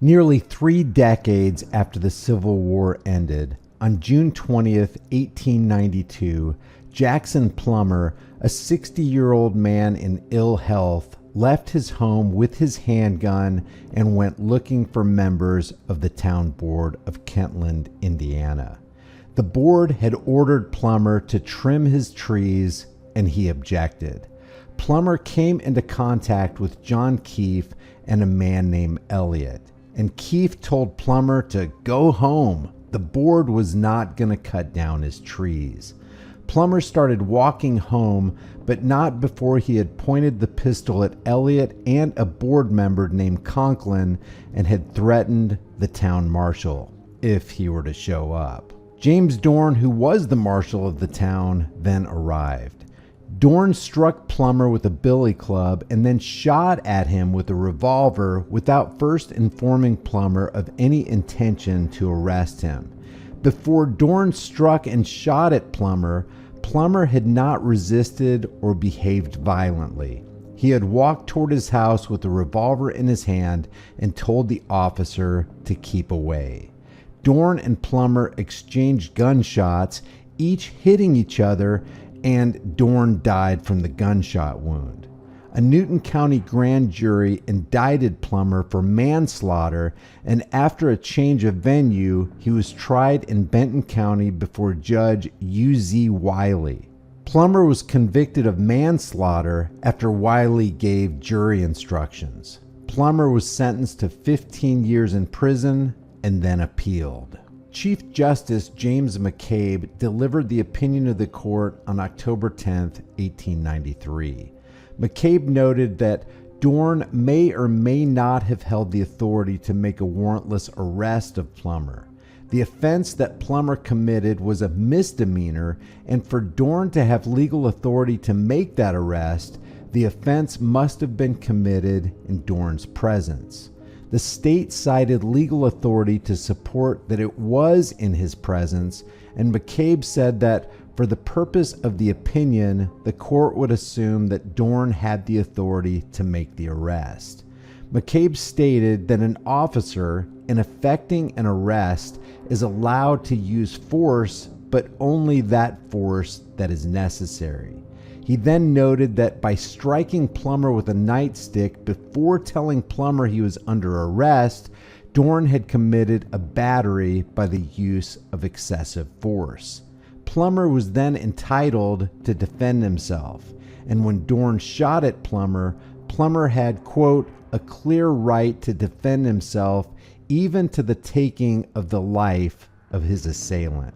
Nearly 3 decades after the Civil War ended, on June 20th, 1892, Jackson Plummer, a 60-year-old man in ill health, left his home with his handgun and went looking for members of the town board of Kentland, Indiana. The board had ordered Plummer to trim his trees, and he objected. Plummer came into contact with John Keefe and a man named Elliott, and Keefe told Plummer to go home. The board was not going to cut down his trees. Plummer started walking home, but not before he had pointed the pistol at Elliott and a board member named Conklin and had threatened the town marshal if he were to show up. James Dorn, who was the marshal of the town, then arrived. Dorn struck Plummer with a billy club and then shot at him with a revolver without first informing Plummer of any intention to arrest him. Before Dorn struck and shot at Plummer, Plummer had not resisted or behaved violently. He had walked toward his house with a revolver in his hand and told the officer to keep away. Dorn and Plummer exchanged gunshots, each hitting each other, and Dorn died from the gunshot wound. A Newton County grand jury indicted Plummer for manslaughter, and after a change of venue, he was tried in Benton County before Judge U.Z. Wiley. Plummer was convicted of manslaughter after Wiley gave jury instructions. Plummer was sentenced to 15 years in prison and then appealed. Chief Justice James McCabe delivered the opinion of the court on October 10, 1893. McCabe noted that Dorn may or may not have held the authority to make a warrantless arrest of Plummer. The offense that Plummer committed was a misdemeanor, and for Dorn to have legal authority to make that arrest, the offense must have been committed in Dorn's presence. The state cited legal authority to support that it was in his presence, and McCabe said that for the purpose of the opinion, the court would assume that Dorn had the authority to make the arrest. McCabe stated that an officer, in effecting an arrest, is allowed to use force, but only that force that is necessary. He then noted that by striking Plummer with a nightstick before telling Plummer he was under arrest, Dorn had committed a battery by the use of excessive force. Plummer was then entitled to defend himself, and when Dorn shot at Plummer, Plummer had, quote, a clear right to defend himself even to the taking of the life of his assailant.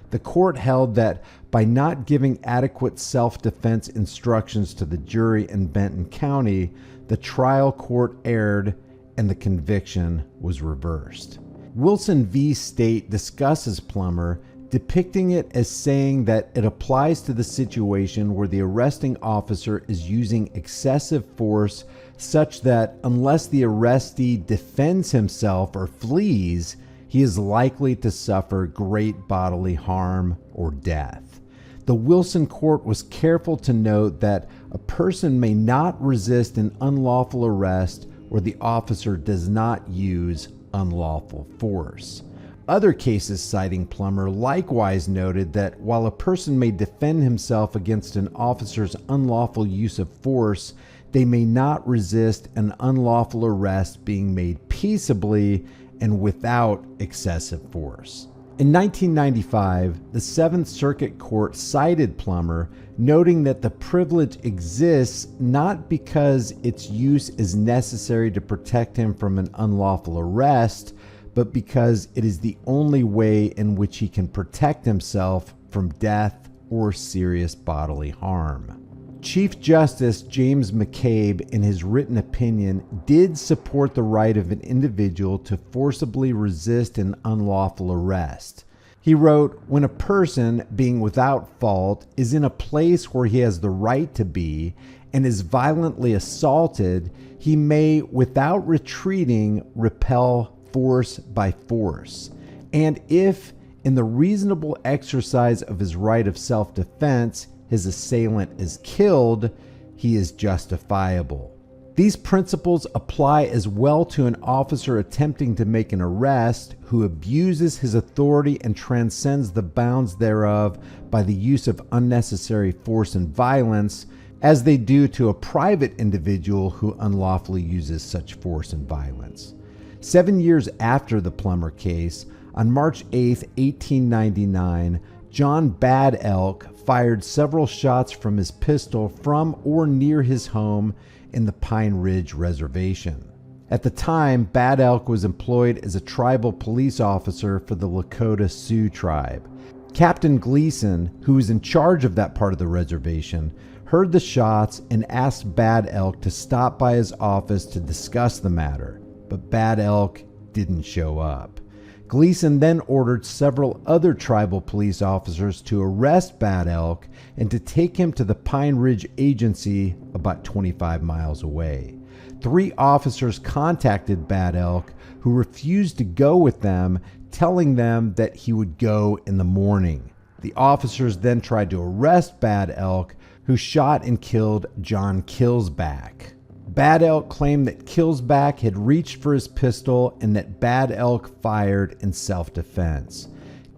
The court held that by not giving adequate self-defense instructions to the jury in Benton County, the trial court erred and the conviction was reversed. Wilson v. State discusses Plummer, depicting it as saying that it applies to the situation where the arresting officer is using excessive force such that unless the arrestee defends himself or flees, he is likely to suffer great bodily harm or death. The Wilson court was careful to note that a person may not resist an unlawful arrest where the officer does not use unlawful force. Other cases citing Plummer likewise noted that while a person may defend himself against an officer's unlawful use of force, they may not resist an unlawful arrest being made peaceably and without excessive force. In 1995, the Seventh Circuit Court cited Plummer, noting that the privilege exists not because its use is necessary to protect him from an unlawful arrest, but because it is the only way in which he can protect himself from death or serious bodily harm. Chief Justice James McCabe, in his written opinion, did support the right of an individual to forcibly resist an unlawful arrest. He wrote, "When a person, being without fault, is in a place where he has the right to be and is violently assaulted, he may, without retreating, repel force by force. And if, in the reasonable exercise of his right of self-defense, his assailant is killed, he is justifiable." These principles apply as well to an officer attempting to make an arrest who abuses his authority and transcends the bounds thereof by the use of unnecessary force and violence, as they do to a private individual who unlawfully uses such force and violence. 7 years after the Plummer case, on March 8, 1899, John Bad Elk fired several shots from his pistol from or near his home in the Pine Ridge Reservation. At the time, Bad Elk was employed as a tribal police officer for the Lakota Sioux tribe. Captain Gleason, who was in charge of that part of the reservation, heard the shots and asked Bad Elk to stop by his office to discuss the matter, but Bad Elk didn't show up. Gleason then ordered several other tribal police officers to arrest Bad Elk and to take him to the Pine Ridge Agency about 25 miles away. 3 officers contacted Bad Elk, who refused to go with them, telling them that he would go in the morning. The officers then tried to arrest Bad Elk, who shot and killed John Killsback. Bad Elk claimed that Killsback had reached for his pistol and that Bad Elk fired in self-defense.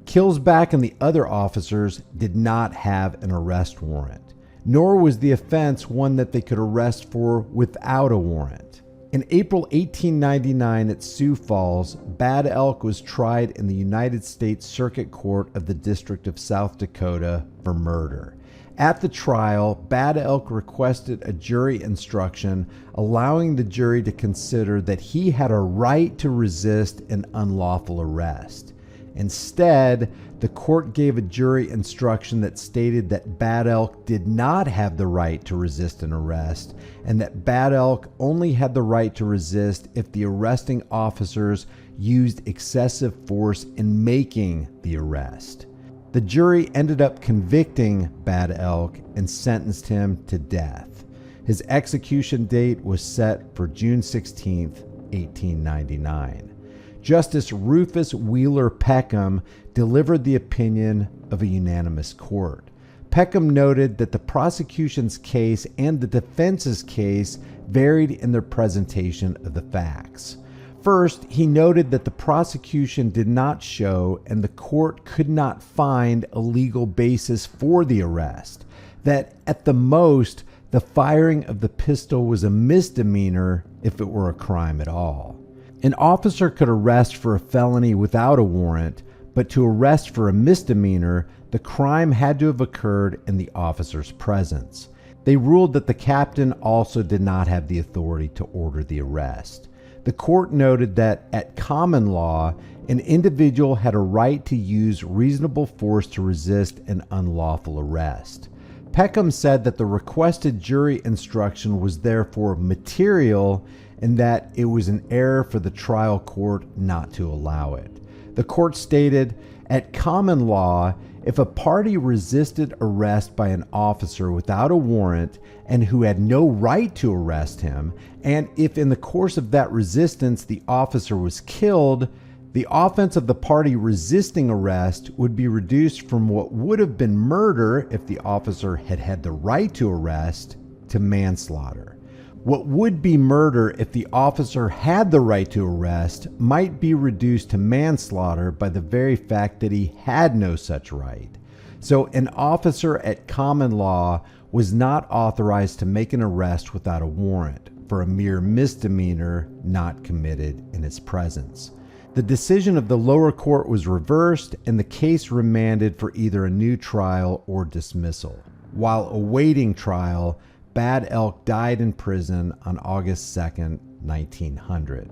Killsback and the other officers did not have an arrest warrant, nor was the offense one that they could arrest for without a warrant. In April 1899 at Sioux Falls, Bad Elk was tried in the United States Circuit Court of the District of South Dakota for murder. At the trial, Bad Elk requested a jury instruction allowing the jury to consider that he had a right to resist an unlawful arrest. Instead, the court gave a jury instruction that stated that Bad Elk did not have the right to resist an arrest, and that Bad Elk only had the right to resist if the arresting officers used excessive force in making the arrest. The jury ended up convicting Bad Elk and sentenced him to death. His execution date was set for June 16, 1899. Justice Rufus Wheeler Peckham delivered the opinion of a unanimous court. Peckham noted that the prosecution's case and the defense's case varied in their presentation of the facts. First, he noted that the prosecution did not show and the court could not find a legal basis for the arrest, that at the most, the firing of the pistol was a misdemeanor if it were a crime at all. An officer could arrest for a felony without a warrant, but to arrest for a misdemeanor, the crime had to have occurred in the officer's presence. They ruled that the captain also did not have the authority to order the arrest. The court noted that at common law, an individual had a right to use reasonable force to resist an unlawful arrest. Peckham said that the requested jury instruction was therefore material and that it was an error for the trial court not to allow it. The court stated, at common law, if a party resisted arrest by an officer without a warrant and who had no right to arrest him, and if in the course of that resistance the officer was killed, the offense of the party resisting arrest would be reduced from what would have been murder if the officer had had the right to arrest to manslaughter. What would be murder if the officer had the right to arrest might be reduced to manslaughter by the very fact that he had no such right. So an officer at common law was not authorized to make an arrest without a warrant for a mere misdemeanor not committed in his presence. The decision of the lower court was reversed and the case remanded for either a new trial or dismissal. While awaiting trial, Bad Elk died in prison on August 2, 1900.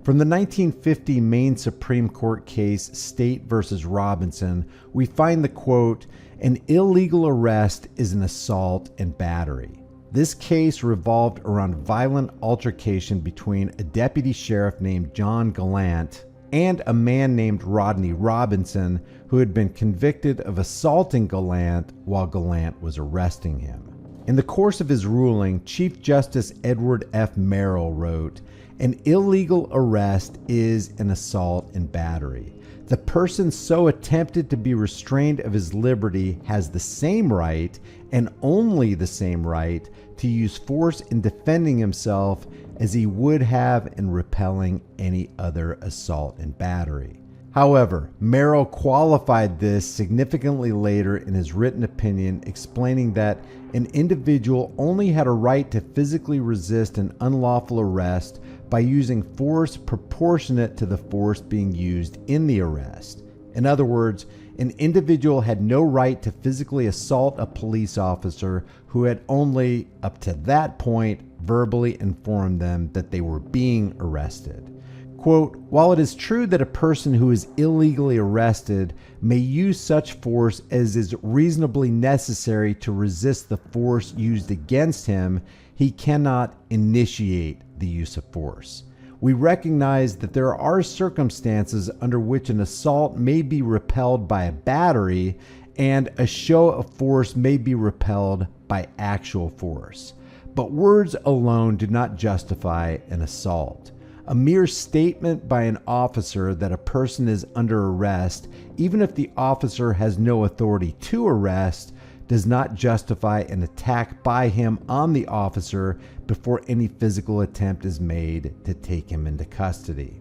From the 1950 Maine Supreme Court case State v. Robinson, we find the quote, "An illegal arrest is an assault and battery." This case revolved around violent altercation between a deputy sheriff named John Gallant and a man named Rodney Robinson, who had been convicted of assaulting Gallant while Gallant was arresting him. In the course of his ruling, Chief Justice Edward F. Merrill wrote, "An illegal arrest is an assault and battery. The person so attempted to be restrained of his liberty has the same right, and only the same right, to use force in defending himself as he would have in repelling any other assault and battery. However, Merrill qualified this significantly later in his written opinion, explaining that an individual only had a right to physically resist an unlawful arrest by using force proportionate to the force being used in the arrest. In other words, an individual had no right to physically assault a police officer who had only, up to that point, verbally informed them that they were being arrested. Quote, while it is true that a person who is illegally arrested may use such force as is reasonably necessary to resist the force used against him, he cannot initiate the use of force. We recognize that there are circumstances under which an assault may be repelled by a battery and a show of force may be repelled by actual force. But words alone do not justify an assault. A mere statement by an officer that a person is under arrest, even if the officer has no authority to arrest, does not justify an attack by him on the officer before any physical attempt is made to take him into custody.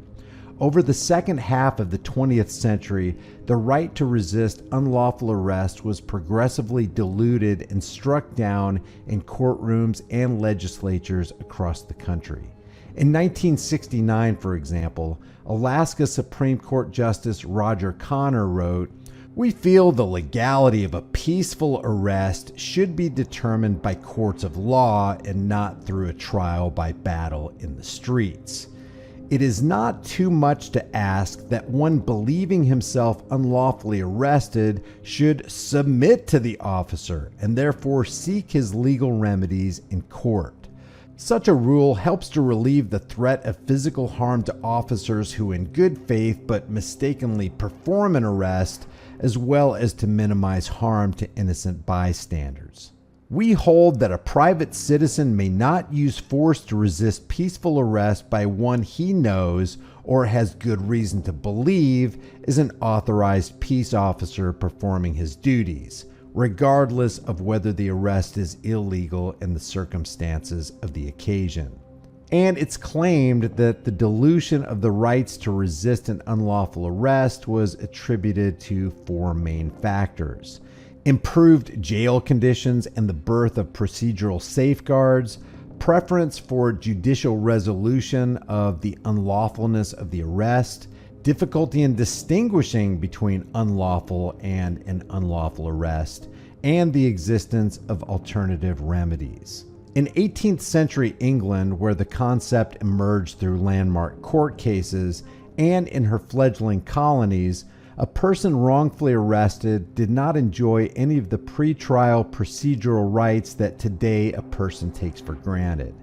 Over the second half of the 20th century, the right to resist unlawful arrest was progressively diluted and struck down in courtrooms and legislatures across the country. In 1969, for example, Alaska Supreme Court Justice Roger Connor wrote, "We feel the legality of a peaceful arrest should be determined by courts of law and not through a trial by battle in the streets. It is not too much to ask that one believing himself unlawfully arrested should submit to the officer and therefore seek his legal remedies in court. Such a rule helps to relieve the threat of physical harm to officers who in good faith but mistakenly perform an arrest, as well as to minimize harm to innocent bystanders. We hold that a private citizen may not use force to resist peaceful arrest by one he knows or has good reason to believe is an authorized peace officer performing his duties, regardless of whether the arrest is illegal in the circumstances of the occasion." And it's claimed that the dilution of the rights to resist an unlawful arrest was attributed to four main factors: improved jail conditions and the birth of procedural safeguards, preference for judicial resolution of the unlawfulness of the arrest, difficulty in distinguishing between unlawful and an unlawful arrest, and the existence of alternative remedies. In 18th century England, where the concept emerged through landmark court cases, and in her fledgling colonies, a person wrongfully arrested did not enjoy any of the pretrial procedural rights that today a person takes for granted.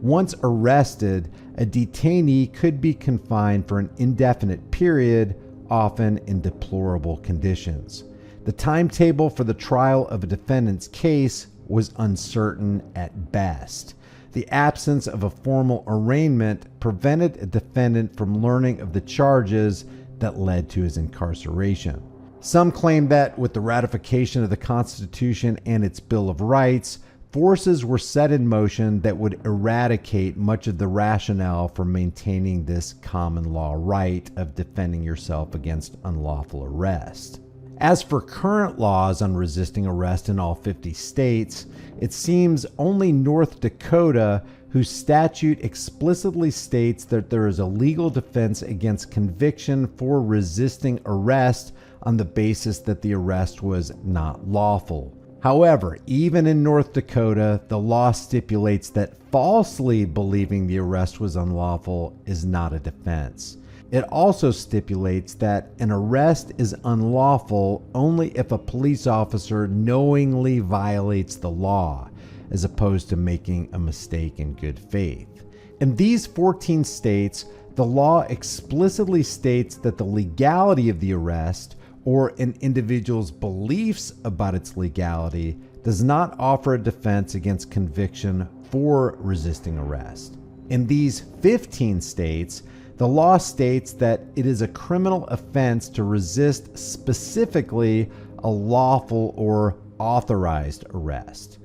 Once arrested, a detainee could be confined for an indefinite period, often in deplorable conditions. The timetable for the trial of a defendant's case was uncertain at best. The absence of a formal arraignment prevented a defendant from learning of the charges that led to his incarceration. Some claim that with the ratification of the Constitution and its Bill of Rights, forces were set in motion that would eradicate much of the rationale for maintaining this common law right of defending yourself against unlawful arrest. As for current laws on resisting arrest in all 50 states, it seems only North Dakota, whose statute explicitly states that there is a legal defense against conviction for resisting arrest on the basis that the arrest was not lawful. However, even in North Dakota, the law stipulates that falsely believing the arrest was unlawful is not a defense. It also stipulates that an arrest is unlawful only if a police officer knowingly violates the law, as opposed to making a mistake in good faith. In these 14 states, the law explicitly states that the legality of the arrest, or an individual's beliefs about its legality, does not offer a defense against conviction for resisting arrest. In these 15 states, the law states that it is a criminal offense to resist specifically a lawful or authorized arrest.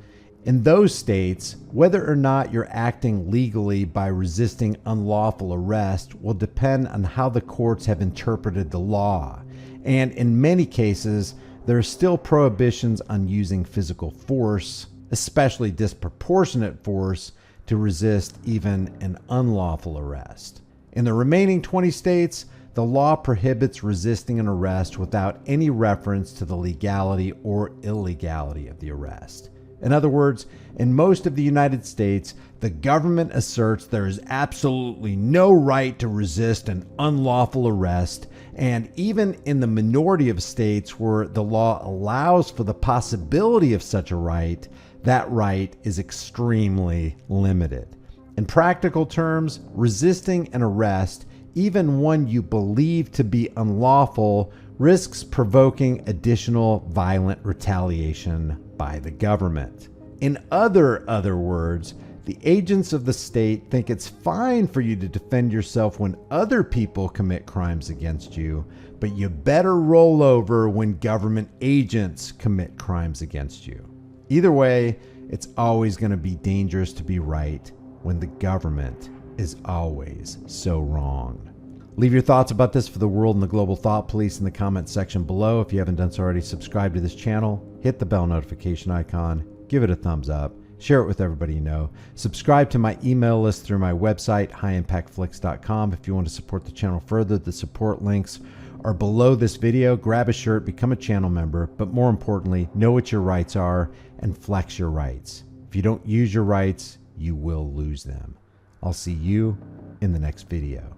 In those states, whether or not you're acting legally by resisting unlawful arrest will depend on how the courts have interpreted the law. And in many cases, there are still prohibitions on using physical force, especially disproportionate force, to resist even an unlawful arrest. In the remaining 20 states, the law prohibits resisting an arrest without any reference to the legality or illegality of the arrest. In other words, in most of the United States, the government asserts there is absolutely no right to resist an unlawful arrest, and even in the minority of states where the law allows for the possibility of such a right, that right is extremely limited. In practical terms, resisting an arrest, even one you believe to be unlawful, risks provoking additional violent retaliation by the government. In other words, the agents of the state think it's fine for you to defend yourself when other people commit crimes against you, but you better roll over when government agents commit crimes against you. Either way, it's always going to be dangerous to be right when the government is always so wrong. Leave your thoughts about this for the world and the global thought police in the comments section below. If you haven't done so already, subscribe to this channel, hit the bell notification icon, give it a thumbs up, share it with everybody you know. Subscribe to my email list through my website, highimpactflix.com. If you want to support the channel further, the support links are below this video. Grab a shirt, become a channel member, but more importantly, know what your rights are and flex your rights. If you don't use your rights, you will lose them. I'll see you in the next video.